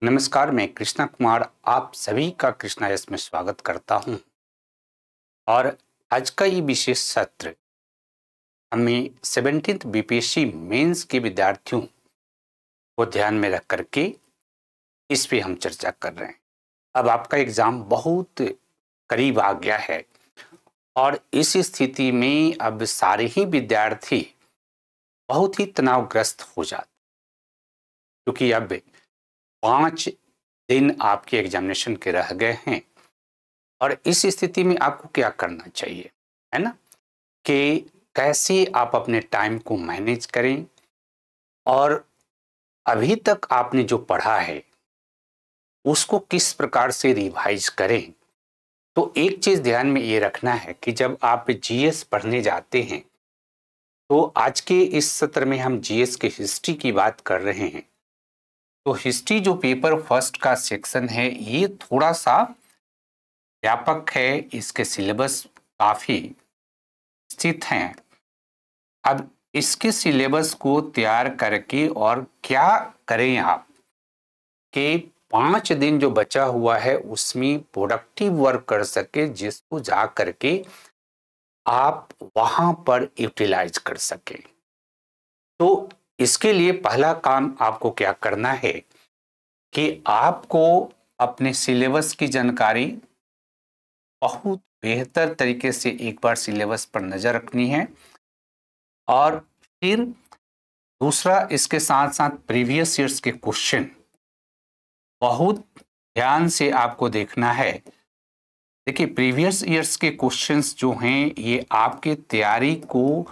नमस्कार, मैं कृष्णा कुमार आप सभी का कृष्णा यस में स्वागत करता हूं। और आज का ये विशेष सत्र हमें 17th बीपीएससी मेंस के विद्यार्थियों को ध्यान में रख करके इस पे हम चर्चा कर रहे हैं। अब आपका एग्जाम बहुत करीब आ गया है और इस स्थिति में अब सारे ही विद्यार्थी बहुत ही तनावग्रस्त हो जाते, क्योंकि अब 5 दिन आपके एग्जामिनेशन के रह गए हैं। और इस स्थिति में आपको क्या करना चाहिए, है ना, कि कैसे आप अपने टाइम को मैनेज करें और अभी तक आपने जो पढ़ा है उसको किस प्रकार से रिवाइज करें। तो एक चीज ध्यान में ये रखना है कि जब आप जीएस पढ़ने जाते हैं तो आज के इस सत्र में हम जीएस के हिस्ट्री की बात कर रहे हैं। तो हिस्ट्री जो पेपर फर्स्ट का सेक्शन है ये थोड़ा सा व्यापक है, इसके सिलेबस काफी स्थित हैं। अब इसके सिलेबस को तैयार करके और क्या करें आप कि 5 दिन जो बचा हुआ है उसमें प्रोडक्टिव वर्क कर सके, जिसको जा करके आप वहां पर यूटिलाइज कर सके। तो इसके लिए पहला काम आपको क्या करना है कि आपको अपने सिलेबस की जानकारी बहुत बेहतर तरीके से एक बार सिलेबस पर नजर रखनी है। और फिर दूसरा, इसके साथ साथ प्रीवियस ईयर्स के क्वेश्चन बहुत ध्यान से आपको देखना है। देखिए, प्रीवियस ईयर्स के क्वेश्चंस जो हैं ये आपके तैयारी को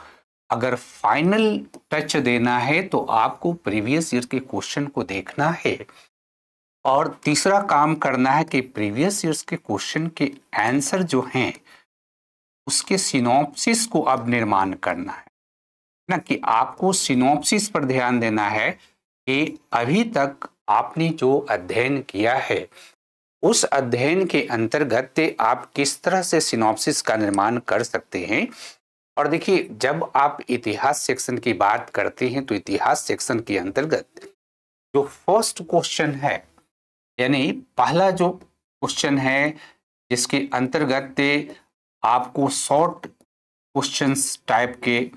अगर फाइनल टच देना है तो आपको प्रीवियस ईयर के क्वेश्चन को देखना है। और तीसरा काम करना है कि प्रीवियस ईयर्स के क्वेश्चन के आंसर जो हैं उसके सिनॉप्सिस को अब निर्माण करना है ना, कि आपको सिनॉप्सिस पर ध्यान देना है कि अभी तक आपने जो अध्ययन किया है उस अध्ययन के अंतर्गत आप किस तरह से सिनॉप्सिस का निर्माण कर सकते हैं। और देखिए, जब आप इतिहास सेक्शन की बात करते हैं तो इतिहास सेक्शन के अंतर्गत जो फर्स्ट क्वेश्चन है, यानी पहला जो क्वेश्चन है जिसके अंतर्गत आपको शॉर्ट क्वेश्चंस टाइप के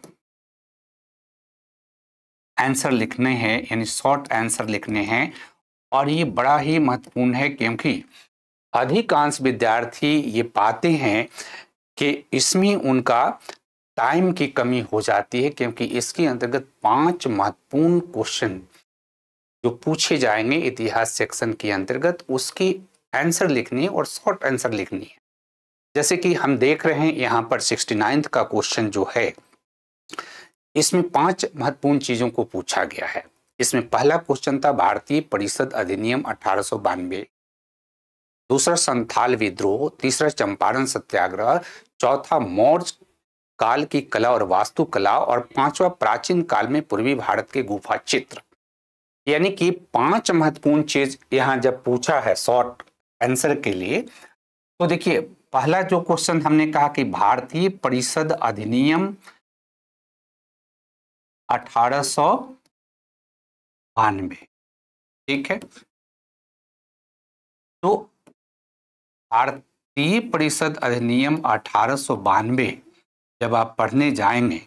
आंसर लिखने हैं, यानी शॉर्ट आंसर लिखने हैं। और ये बड़ा ही महत्वपूर्ण है क्योंकि अधिकांश विद्यार्थी ये पाते हैं कि इसमें उनका टाइम की कमी हो जाती है, क्योंकि इसके अंतर्गत 5 महत्वपूर्ण क्वेश्चन जो पूछे जाएंगे इतिहास सेक्शन के अंतर्गत उसकी आंसर लिखनी है और शॉर्ट आंसर लिखनी है। जैसे कि हम देख रहे हैं यहाँ पर 69th का क्वेश्चन जो है इसमें 5 महत्वपूर्ण चीजों को पूछा गया है। इसमें पहला क्वेश्चन था भारतीय परिषद अधिनियम 1892, दूसरा संथाल विद्रोह, तीसरा चंपारण सत्याग्रह, चौथा मौर्य काल की कला और वास्तुकला, और पांचवा प्राचीन काल में पूर्वी भारत के गुफा चित्र। यानी कि 5 महत्वपूर्ण चीज यहां जब पूछा है शॉर्ट आंसर के लिए, तो देखिए पहला जो क्वेश्चन हमने कहा कि भारतीय परिषद अधिनियम 1892, ठीक है। तो भारतीय परिषद अधिनियम 1892 जब आप पढ़ने जाएंगे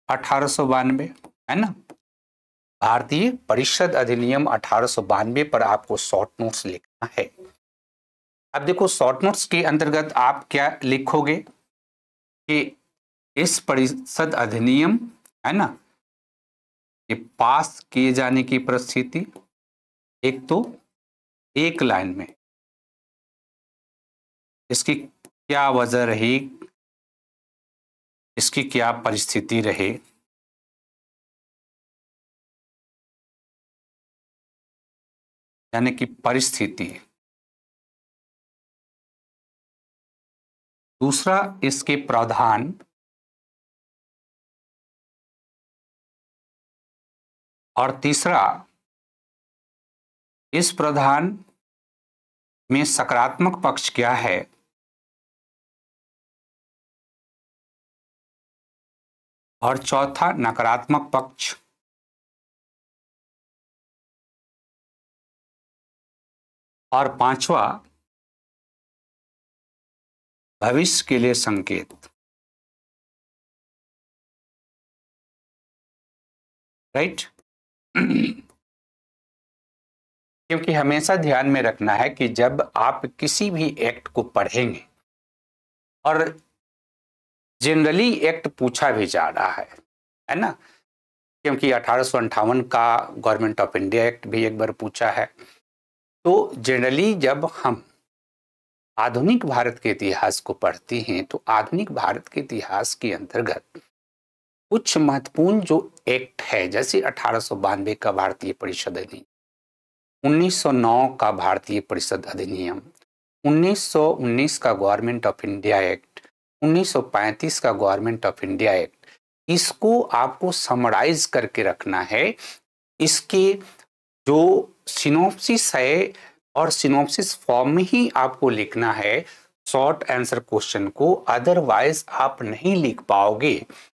1892, है ना, भारतीय परिषद अधिनियम 1892 पर आपको शॉर्ट नोट्स लिखना है। अब देखो, शॉर्ट नोट्स के अंतर्गत आप क्या लिखोगे कि इस परिषद अधिनियम, है ना, ये पास किए जाने की परिस्थिति, एक तो एक लाइन में इसकी क्या वजह रही, इसकी क्या परिस्थिति रहे, यानी कि परिस्थिति। दूसरा, इसके प्रावधान, और तीसरा, इस प्रावधान में सकारात्मक पक्ष क्या है, और चौथा नकारात्मक पक्ष, और पांचवा भविष्य के लिए संकेत। राइट। क्योंकि हमेशा ध्यान में रखना है कि जब आप किसी भी एक्ट को पढ़ेंगे, और जनरली एक्ट पूछा भी जा रहा है ना, क्योंकि 1858 का गवर्नमेंट ऑफ इंडिया एक्ट भी एक बार पूछा है। तो जनरली जब हम आधुनिक भारत के इतिहास को पढ़ते हैं तो आधुनिक भारत के इतिहास के अंतर्गत कुछ महत्वपूर्ण जो एक्ट है, जैसे 1892 का भारतीय परिषद अधिनियम, 1909 का भारतीय परिषद अधिनियम, 1919 का गवर्नमेंट ऑफ इंडिया एक्ट, 1935 का गवर्नमेंट ऑफ इंडिया एक्ट, इसको आपको समराइज करके रखना है। इसके जो सिनॉप्सिस है और सिनॉप्सिस फॉर्म में ही आपको लिखना है शॉर्ट आंसर क्वेश्चन को, अदरवाइज आप नहीं लिख पाओगे।